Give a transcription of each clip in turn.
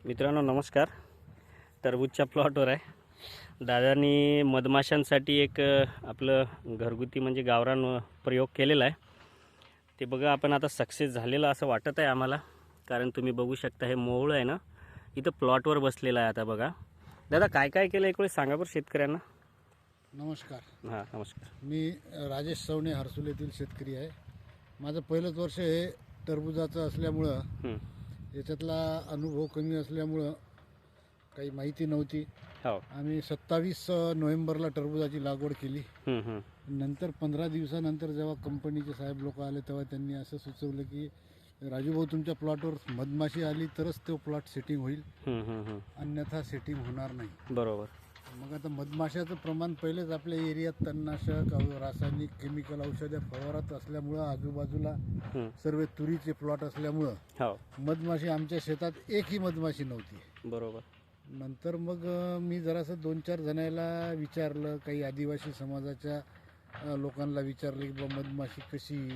मित्रांनो नमस्कार. टरबूजच्या प्लॉटवर आहे. दादांनी मधमाशांसाठी एक आपलं घरगुती म्हणजे गावरान प्रयोग केलेला आहे. ते बघा आपण आता सक्सेस झालेलं असं वाटत आहे आम्हाला, कारण तुम्ही बघू शकता हे मोहळ आहे ना, इथं प्लॉटवर बसलेलं आहे. आता बघा दादा काय काय केलं एक वेळ सांगा बरं शेतकऱ्यांना. नमस्कार. हां नमस्कार. मी राजेश सवणे हर्सुल येथील शेतकरी आहे. माझं पहिलंच वर्ष हे टरबुजाचं असल्यामुळं याच्यातला अनुभव कमी असल्यामुळं काही माहिती नव्हती. हो. आम्ही 27 नोव्हेंबरला टरबुजाची लागवड केली. नंतर 15 दिवसानंतर जेव्हा कंपनीचे साहेब लोक आले तेव्हा त्यांनी असं सुचवलं की राजूभाऊ तुमच्या प्लॉटवर मधमाशी आली तरच तो प्लॉट सेटिंग होईल, अन्यथा सेटिंग होणार नाही. बरोबर. मग आता मधमाशाचं प्रमाण पहिलेच आपल्या एरियात तणनाशक रासायनिक केमिकल औषधं फवारत असल्यामुळं आजूबाजूला सर्व तुरीचे प्लॉट असल्यामुळं हो. मधमाशी आमच्या शेतात एकही मधमाशी नव्हती. बरोबर. नंतर मग मी जरासं 2-4 जणांना विचारलं, काही आदिवासी समाजाच्या लोकांना विचारलं की बा मधमाशी कशी.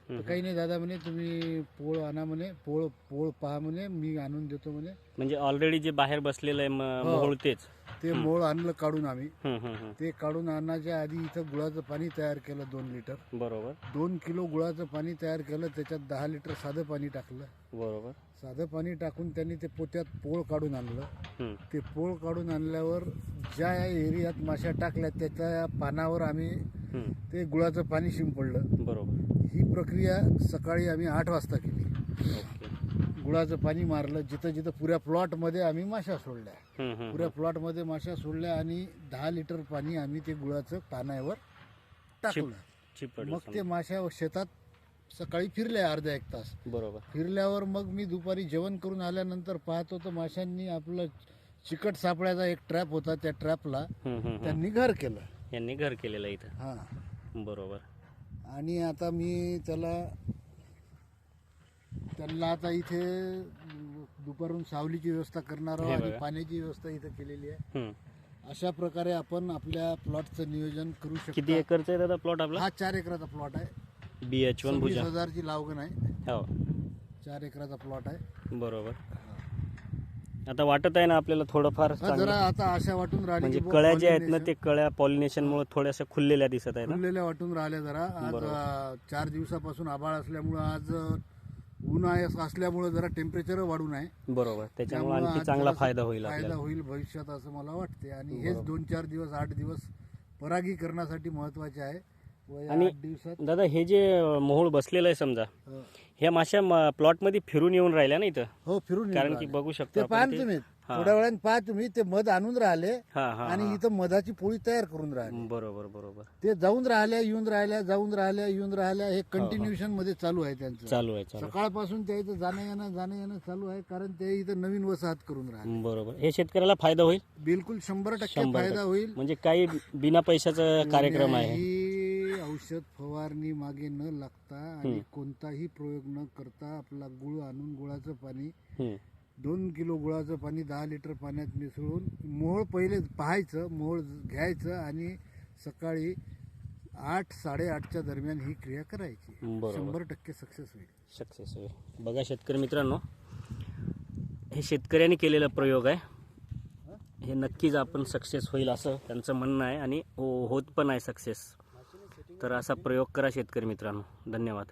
तर काही नाही दादा म्हणे तुम्ही पोळ आणा म्हणे, पोळ पहा म्हणे, मी आणून देतो म्हणे. म्हणजे ऑलरेडी जे बाहेर बसलेलं आहे मोहळ तेच ते मोळ आणलं काढून आम्ही. ते काढून आणण्याच्या आधी इथं गुळाचं पाणी तयार केलं 2 लिटर. बरोबर. 2 किलो गुळाचं पाणी तयार केलं, त्याच्यात 10 लिटर साधं पाणी टाकलं. बरोबर. साधं पाणी टाकून त्यांनी ते पोत्यात पोळ काढून आणलं. ते पोळ काढून आणल्यावर ज्या एरियात माश्या टाकल्या त्याच्या पानावर आम्ही ते गुळाचं पाणी शिंपडलं. बरोबर. ही प्रक्रिया सकाळी आम्ही 8 वाजता केली. गुळाचं पाणी मारलं जिथं जिथं पुऱ्या प्लॉटमध्ये आम्ही माश्या सोडल्या. पुऱ्या प्लॉटमध्ये माश्या सोडल्या आणि 10 लिटर पाणी आम्ही ते गुळाचं पाण्यावर टाकलं. मग ते माश्या शेतात सकाळी फिरल्या अर्धा 1 तास. बरोबर. फिरल्यावर मग मी दुपारी जेवण करून आल्यानंतर पाहतो तर माशांनी आपलं चिकट सापळ्याचा एक ट्रॅप होता, त्या ट्रॅपला त्यांनी घर केलं. यांनी घर केलेलं इथं. हां. बरोबर. आणि आता मी त्यांना आता इथे दुपारून सावलीची व्यवस्था करणार आहोत आणि पाण्याची व्यवस्था इथे केलेली आहे. अशा प्रकारे आपण आपल्या प्लॉटचं नियोजन करू शकतो. किती एकरचा आहे दादा प्लॉट आपला? हा 4 एकराचा प्लॉट आहे. BH1 भुजा 26,000ची लागण आहे. हो. 4 एकराचा प्लॉट आहे. बरोबर. आता वाटत आहे ना आपल्याला थोडंफार जरा आता आशा वाटून राहिली, म्हणजे कळ्या जे आहेत ना ते कळ्या पॉलिनेशनमुळे थोड्याशा खुललेल्या दिसत आहेत ना. खुललेल्या वाटून राहिल्या जरा. आज 4 दिवसापासून आभाळ असल्यामुळं, आज उन्हाळा असल्यामुळं जरा टेम्परेचर वाढून आहे. बरोबर. त्याच्यामुळे आणखी चांगला फायदा होईल भविष्यात असं मला वाटते. आणि हेच 2-4 दिवस 8 दिवस परागीकरणासाठी महत्वाचे आहे. आणि 8 दिवसात दादा हे जे मोहोळ बसलेलं आहे समजा, ह्या माश्या प्लॉट मध्ये फिरून येऊन राहिल्या ना इथं. हो, फिरून कारण की बघू शकतो ते पाहा तुम्ही थोड्या वेळाने पहा तुम्ही, ते मध आणून राहिले आणि इथं मधाची पोळी तयार करून राहिले. बरोबर. बरोबर. ते जाऊन राहिल्या येऊन राहिल्या, जाऊन राहिल्या येऊन राहिल्या, हे कंटिन्युएशन मध्ये चालू आहे त्यांचं. चालू आहे. सकाळपासून त्या इथं जाणं येणं चालू आहे, कारण ते इथं नवीन वसाहत करून राहिले. बरोबर. हे शेतकऱ्याला फायदा होईल. बिलकुल 100% फायदा होईल. म्हणजे काही बिना पैशाचा कार्यक्रम आहे. ही औषध फवारणी मागे न लागता आणि कोणताही प्रयोग न करता आपला गुळ आणून गुळाचं पाणी 2 किलो गुळाचं पाणी 10 लिटर पाण्यात मिसळून मोहोळ पहिले पाहायचं, मोहोळ घ्यायचं आणि सकाळी 8-8:30च्या दरम्यान ही क्रिया करायची. 100% सक्सेस होईल. बघा शेतकरी मित्रांनो, हे शेतकऱ्यांनी केलेला प्रयोग आहे. हे नक्कीच आपण सक्सेस होईल असं त्यांचं म्हणणं आहे आणि होत पण आहे सक्सेस. तर असा प्रयोग करा शेतकरी मित्रांनो. धन्यवाद.